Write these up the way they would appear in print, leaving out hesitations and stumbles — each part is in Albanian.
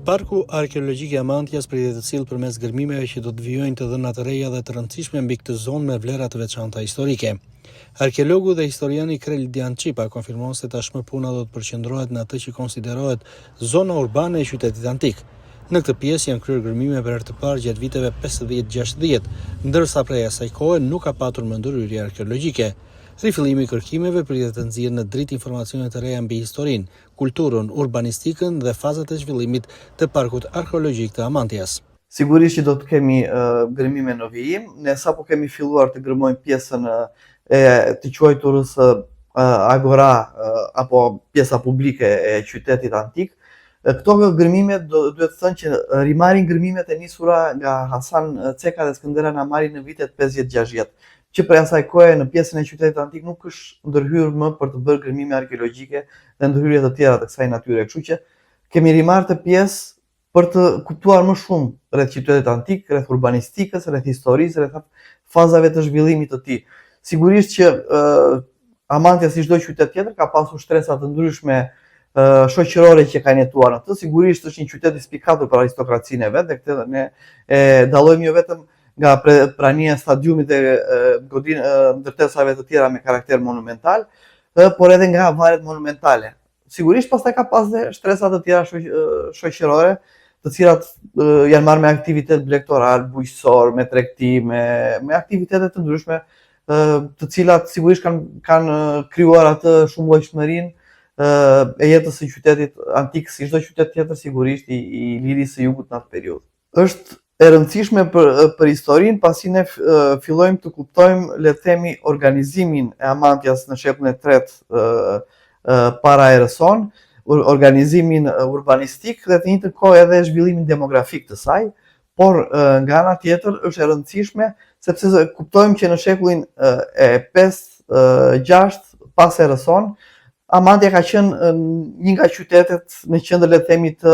Parku arkeologjik i Amantjas pritet të cilë përmes gërmimeve që do të vijojnë të dhëna të reja dhe të rëndësishme mbi këtë zonë me vlera të veçanta historike. Arkeologu dhe historiani Krel Diançipa konfirmon se tashmë puna do të përqendrohet në atë që konsiderohet zona urbane e qytetit antik. Në këtë pjesë janë kryer gërmime për herë të parë gjatë viteve 50-60, ndërsa prej asaj kohe nuk ka patur më ndërhyrje arkeologjike. Rifillimi i kërkimeve pritet të nxjerrë në dritë informacione të reja mbi historinë, kulturën, urbanistikën dhe fazat e zhvillimit të parkut arkeologjik të Amantjas. Sigurisht që do të kemi gërmime në vijim. Ne sapo kemi filluar të gërmojmë pjesën e të quajturës agora apo pjesa publike e qytetit antik. Këto gërmime duhet të thënë që rimarrin gërmimet e nisura nga Hasan Ceka dhe Skënderaj Namari në vitet 50-60. Që për asaj kohe në pjesën e qytetit antik nuk është ndërhyrë më për të bërë gërmime arkeologjike dhe ndërhyrje të tjera të kësaj natyre. Kështu që kemi rimarrë të pjesë për të kuptuar më shumë rreth qytetit antik, rreth urbanistikës, rreth historisë, rreth fazave të zhvillimit të tij. Sigurisht që Amantja si çdo qytet tjetër ka pasur shtresa të ndryshme shoqërore që kanë jetuar në të. Sigurisht është një qytet i spikatur për aristokracinë e vet, dhe këtë ne dallojmë jo vetëm nga prania e stadiumit dhe ndërtesave të tjera me karakter monumental, por edhe nga varet monumentale. Sigurisht pastaj ka pas dhe shtresa të tjera shoqërore, të cilat janë marrë me aktivitet blegtoral, bujqësor, me tregti, me aktivitete të ndryshme, të cilat sigurisht kanë krijuar atë shumëllojshmërinë e jetës së qytetit antik, si çdo qytet tjetër sigurisht i lirisë së jugut në atë periudhë. Është e rëndësishme për historinë, pasi ne fillojmë të kuptojmë, le të themi, organizimin e Amantjas në shekullin e 3 para erës sonë, organizimin urbanistik dhe të njëjtën kohë edhe zhvillimin demografik të saj, por nga ana tjetër është e rëndësishme sepse kuptojmë që në shekullin e 5-6 pas erës sonë, Amantja ka qenë një nga qytetet në qendër, le të themi, të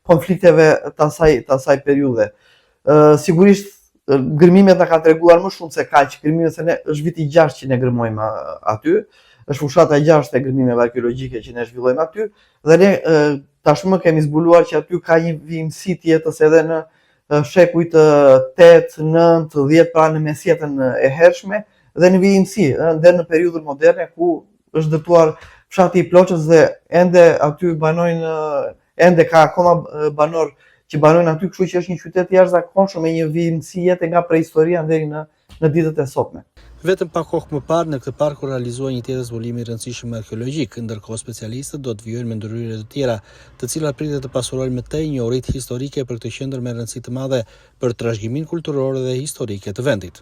konflikteve të asaj periudhe. Sigurisht gërmimet na kanë treguar më shumë se kaq gërmimet, se ne është viti 6 që ne gërmojmë aty, është fushata e 6 e gërmimeve arkeologjike që ne zhvillojmë aty, dhe ne tashmë kemi zbuluar që aty ka një vijimësi të jetës edhe në shekujt 8, 9, 10, pra në mesjetën e hershme, dhe në vijimësi dhe në periudhën moderne ku është ndërtuar fshati i Ploçës dhe ende aty banojnë, ende ka akoma banor që banojnë aty, kështu që është një qytet i jashtëzakonshëm me një vijimësi jete nga prehistoria deri në ditët e sotme. Vetëm pak kohë më parë në këtë park u realizua një tjetër zbulimi i rëndësishëm arkeologjik, ndërkohë specialistët do të vijojnë me ndërhyrje të tjera, të cilat pritet të pasurojnë më tej njohuritë historike për këtë qendër me rëndësi të madhe për trashëgiminë kulturore dhe historike të vendit.